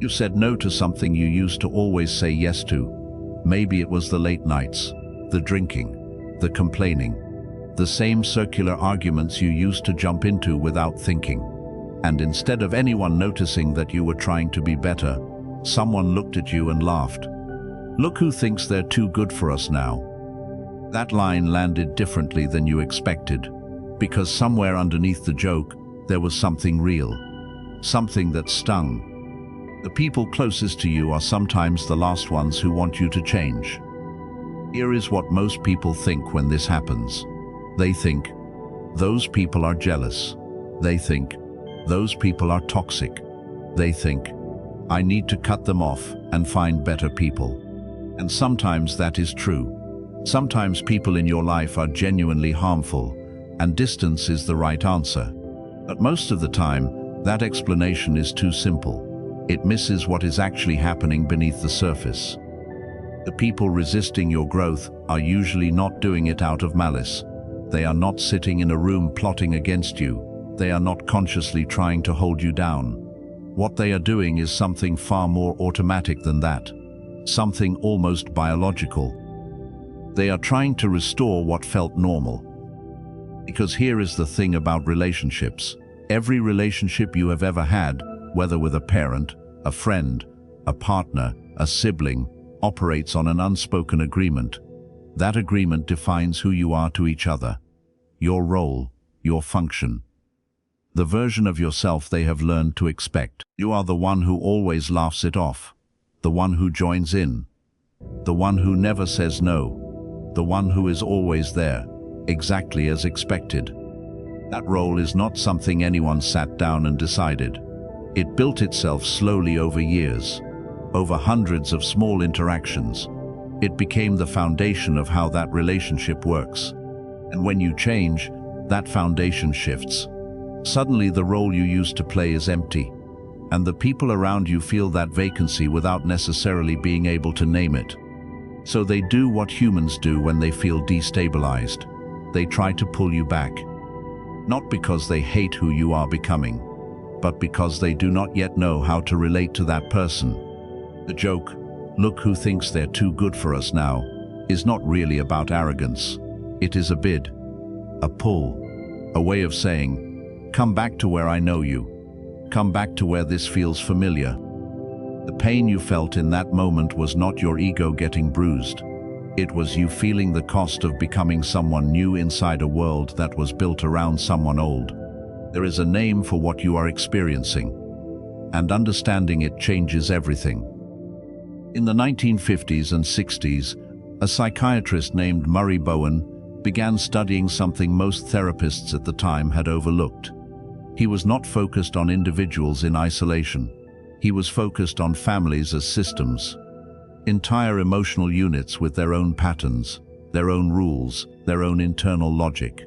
You said no to something you used to always say yes to. Maybe it was the late nights, the drinking, the complaining, the same circular arguments you used to jump into without thinking. And instead of anyone noticing that you were trying to be better, someone looked at you and laughed. Look who thinks they're too good for us now. That line landed differently than you expected, because somewhere underneath the joke, there was something real, something that stung. The people closest to you are sometimes the last ones who want you to change. Here is what most people think when this happens. They think, those people are jealous. They think, those people are toxic. They think, I need to cut them off and find better people. And sometimes that is true. Sometimes people in your life are genuinely harmful, and distance is the right answer. But most of the time, that explanation is too simple. It misses what is actually happening beneath the surface. The people resisting your growth are usually not doing it out of malice. They are not sitting in a room plotting against you. They are not consciously trying to hold you down. What they are doing is something far more automatic than that, something almost biological. They are trying to restore what felt normal. Because here is the thing about relationships. Every relationship you have ever had, whether with a parent, a friend, a partner, a sibling, operates on an unspoken agreement. That agreement defines who you are to each other, your role, your function. The version of yourself they have learned to expect. You are the one who always laughs it off, the one who joins in, the one who never says no, the one who is always there, exactly as expected. That role is not something anyone sat down and decided. It built itself slowly over years, over hundreds of small interactions. It became the foundation of how that relationship works. And when you change, that foundation shifts. Suddenly the role you used to play is empty, and the people around you feel that vacancy without necessarily being able to name it. So they do what humans do when they feel destabilized. They try to pull you back. Not because they hate who you are becoming, but because they do not yet know how to relate to that person. The joke, look who thinks they're too good for us now, is not really about arrogance. It is a bid, a pull, a way of saying, come back to where I know you. Come back to where this feels familiar. The pain you felt in that moment was not your ego getting bruised. It was you feeling the cost of becoming someone new inside a world that was built around someone old. There is a name for what you are experiencing, and understanding it changes everything. In the 1950s and 60s, a psychiatrist named Murray Bowen began studying something most therapists at the time had overlooked. He was not focused on individuals in isolation. He was focused on families as systems, entire emotional units with their own patterns, their own rules, their own internal logic.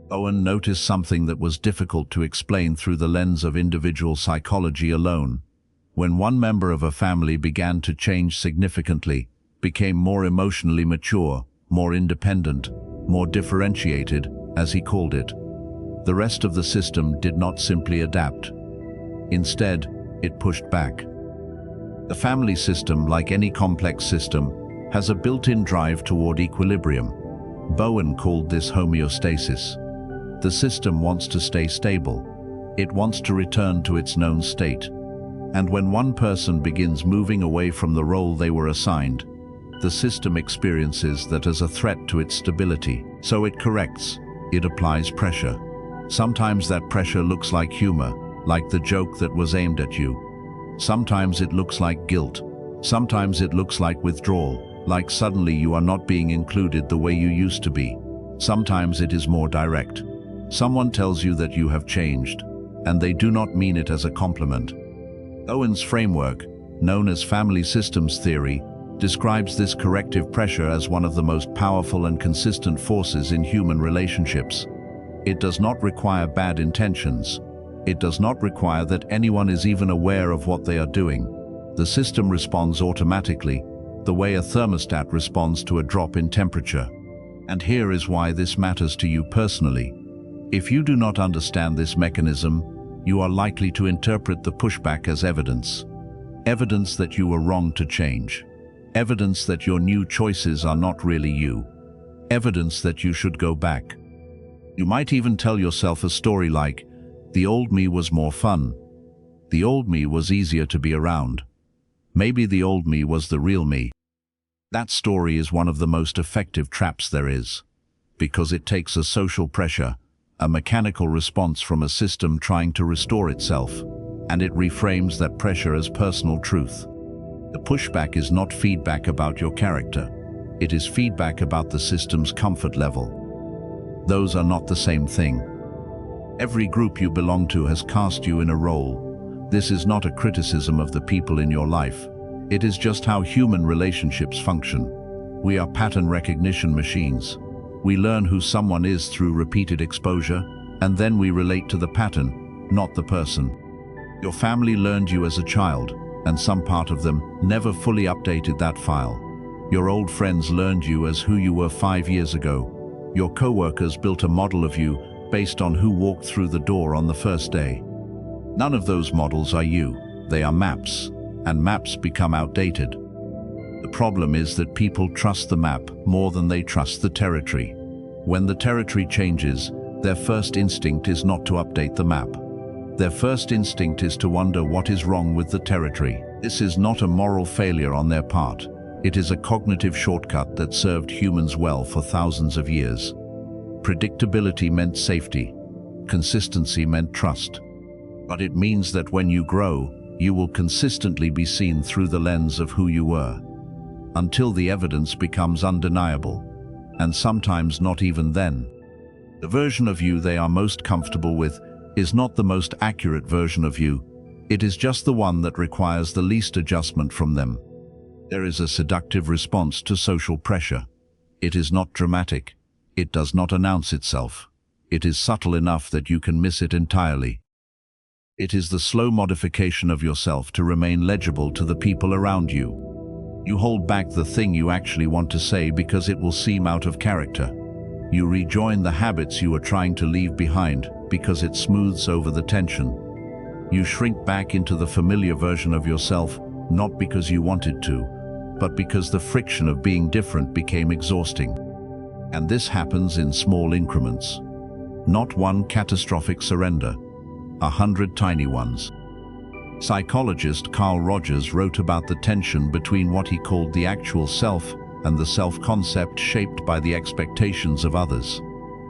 Bowen noticed something that was difficult to explain through the lens of individual psychology alone. When one member of a family began to change significantly, became more emotionally mature, more independent, more differentiated, as he called it, the rest of the system did not simply adapt. Instead, it pushed back. The family system, like any complex system, has a built-in drive toward equilibrium. Bowen called this homeostasis. The system wants to stay stable. It wants to return to its known state. And when one person begins moving away from the role they were assigned, the system experiences that as a threat to its stability. So it corrects. It applies pressure. Sometimes that pressure looks like humor, like the joke that was aimed at you. Sometimes it looks like guilt. Sometimes it looks like withdrawal, like suddenly you are not being included the way you used to be. Sometimes it is more direct. Someone tells you that you have changed, and they do not mean it as a compliment. Bowen's framework, known as family systems theory, describes this corrective pressure as one of the most powerful and consistent forces in human relationships. It does not require bad intentions. It does not require that anyone is even aware of what they are doing. The system responds automatically, the way a thermostat responds to a drop in temperature. And here is why this matters to you personally. If you do not understand this mechanism, you are likely to interpret the pushback as evidence. Evidence that you were wrong to change. Evidence that your new choices are not really you. Evidence that you should go back. You might even tell yourself a story like, "The old me was more fun. The old me was easier to be around. Maybe the old me was the real me." That story is one of the most effective traps there is, because it takes a social pressure, a mechanical response from a system trying to restore itself, and it reframes that pressure as personal truth. The pushback is not feedback about your character. It is feedback about the system's comfort level. Those are not the same thing. Every group you belong to has cast you in a role. This is not a criticism of the people in your life. It is just how human relationships function. We are pattern recognition machines. We learn who someone is through repeated exposure, and then we relate to the pattern, not the person. Your family learned you as a child, and some part of them never fully updated that file. Your old friends learned you as who you were 5 years ago. Your co-workers built a model of you based on who walked through the door on the first day. None of those models are you. They are maps, and maps become outdated. The problem is that people trust the map more than they trust the territory. When the territory changes, their first instinct is not to update the map. Their first instinct is to wonder what is wrong with the territory. This is not a moral failure on their part. It is a cognitive shortcut that served humans well for thousands of years. Predictability meant safety. Consistency meant trust. But it means that when you grow, you will consistently be seen through the lens of who you were, until the evidence becomes undeniable, and sometimes not even then. The version of you they are most comfortable with is not the most accurate version of you. It is just the one that requires the least adjustment from them. There is a seductive response to social pressure. It is not dramatic. It does not announce itself. It is subtle enough that you can miss it entirely. It is the slow modification of yourself to remain legible to the people around you. You hold back the thing you actually want to say because it will seem out of character. You rejoin the habits you are trying to leave behind because it smooths over the tension. You shrink back into the familiar version of yourself, not because you wanted to, but because the friction of being different became exhausting. And this happens in small increments. Not one catastrophic surrender, 100 tiny ones. Psychologist Carl Rogers wrote about the tension between what he called the actual self and the self-concept shaped by the expectations of others.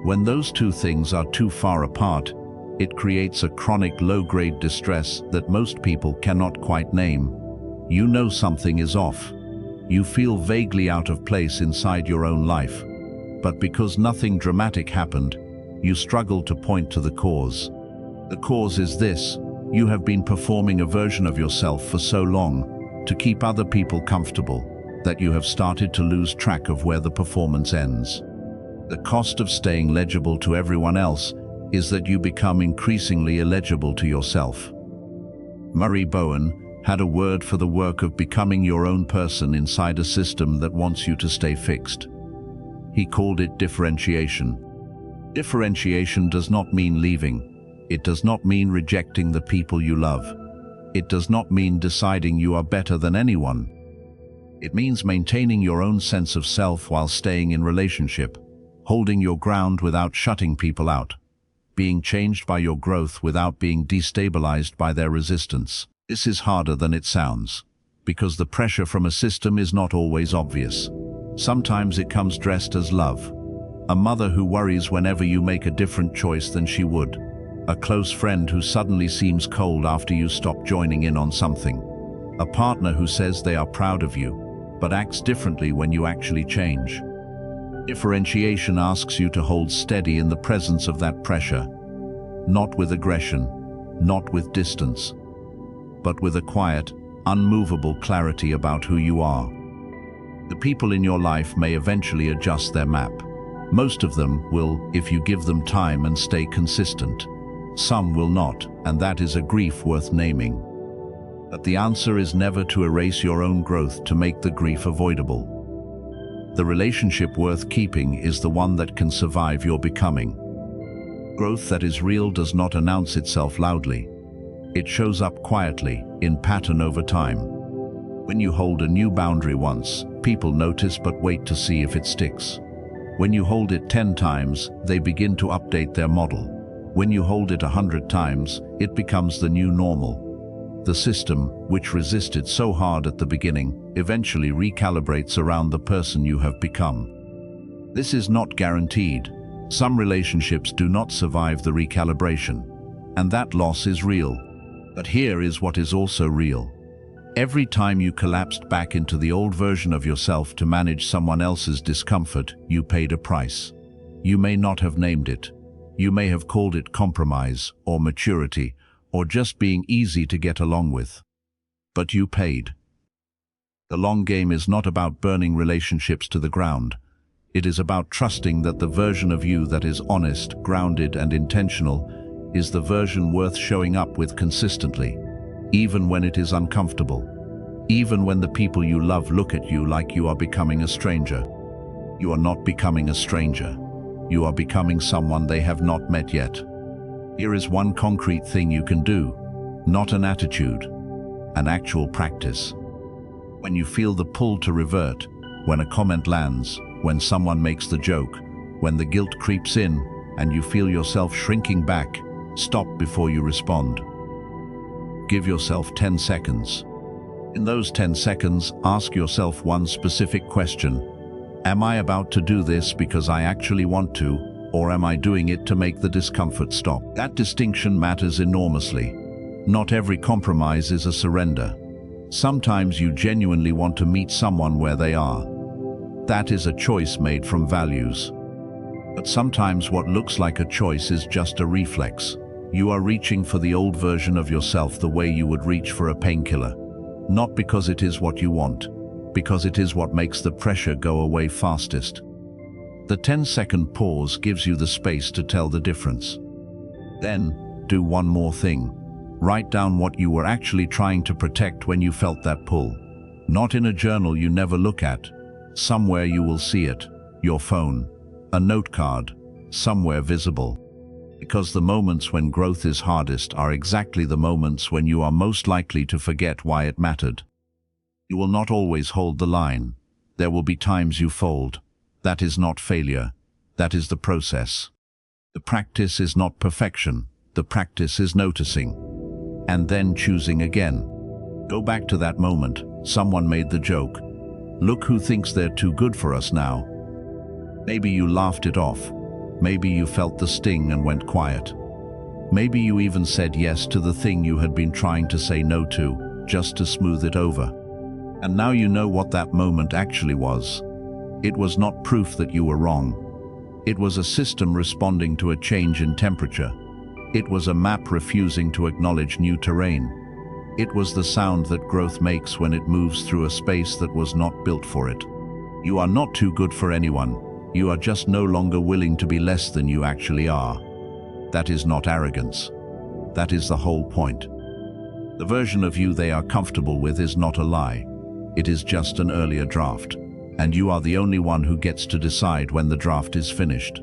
When those two things are too far apart, it creates a chronic low-grade distress that most people cannot quite name. You know something is off. You feel vaguely out of place inside your own life. But because nothing dramatic happened, you struggle to point to the cause. The cause is this: you have been performing a version of yourself for so long to keep other people comfortable that you have started to lose track of where the performance ends. The cost of staying legible to everyone else is that you become increasingly illegible to yourself. Murray Bowen had a word for the work of becoming your own person inside a system that wants you to stay fixed. He called it differentiation. Differentiation does not mean leaving. It does not mean rejecting the people you love. It does not mean deciding you are better than anyone. It means maintaining your own sense of self while staying in relationship, holding your ground without shutting people out, being changed by your growth without being destabilized by their resistance. This is harder than it sounds, because the pressure from a system is not always obvious. Sometimes it comes dressed as love. A mother who worries whenever you make a different choice than she would. A close friend who suddenly seems cold after you stop joining in on something. A partner who says they are proud of you, but acts differently when you actually change. Differentiation asks you to hold steady in the presence of that pressure, not with aggression, not with distance, but with a quiet, unmovable clarity about who you are. The people in your life may eventually adjust their map. Most of them will if you give them time and stay consistent. Some will not, and that is a grief worth naming. But the answer is never to erase your own growth to make the grief avoidable. The relationship worth keeping is the one that can survive your becoming. Growth that is real does not announce itself loudly. It shows up quietly, in pattern over time. When you hold a new boundary once, people notice but wait to see if it sticks. When you hold it 10 times, they begin to update their model. When you hold it 100 times, it becomes the new normal. The system, which resisted so hard at the beginning, eventually recalibrates around the person you have become. This is not guaranteed. Some relationships do not survive the recalibration, and that loss is real. But here is what is also real. Every time you collapsed back into the old version of yourself to manage someone else's discomfort, you paid a price. You may not have named it. You may have called it compromise, or maturity, or just being easy to get along with. But you paid. The long game is not about burning relationships to the ground. It is about trusting that the version of you that is honest, grounded, and intentional is the version worth showing up with consistently, even when it is uncomfortable, even when the people you love look at you like you are becoming a stranger. You are not becoming a stranger. You are becoming someone they have not met yet. Here is one concrete thing you can do, not an attitude, an actual practice. When you feel the pull to revert, when a comment lands, when someone makes the joke, when the guilt creeps in and you feel yourself shrinking back, stop before you respond. Give yourself 10 seconds. In those 10 seconds, ask yourself one specific question. Am I about to do this because I actually want to, or am I doing it to make the discomfort stop? That distinction matters enormously. Not every compromise is a surrender. Sometimes you genuinely want to meet someone where they are. That is a choice made from values. But sometimes what looks like a choice is just a reflex. You are reaching for the old version of yourself the way you would reach for a painkiller. Not because it is what you want, because it is what makes the pressure go away fastest. The 10-second pause gives you the space to tell the difference. Then, do one more thing. Write down what you were actually trying to protect when you felt that pull. Not in a journal you never look at. Somewhere you will see it. Your phone. A note card. Somewhere visible. Because the moments when growth is hardest are exactly the moments when you are most likely to forget why it mattered. You will not always hold the line. There will be times you fold. That is not failure. That is the process. The practice is not perfection. The practice is noticing. And then choosing again. Go back to that moment. Someone made the joke. Look who thinks they're too good for us now. Maybe you laughed it off. Maybe you felt the sting and went quiet. Maybe you even said yes to the thing you had been trying to say no to, just to smooth it over. And now you know what that moment actually was. It was not proof that you were wrong. It was a system responding to a change in temperature. It was a map refusing to acknowledge new terrain. It was the sound that growth makes when it moves through a space that was not built for it. You are not too good for anyone. You are just no longer willing to be less than you actually are. That is not arrogance. That is the whole point. The version of you they are comfortable with is not a lie. It is just an earlier draft. And you are the only one who gets to decide when the draft is finished.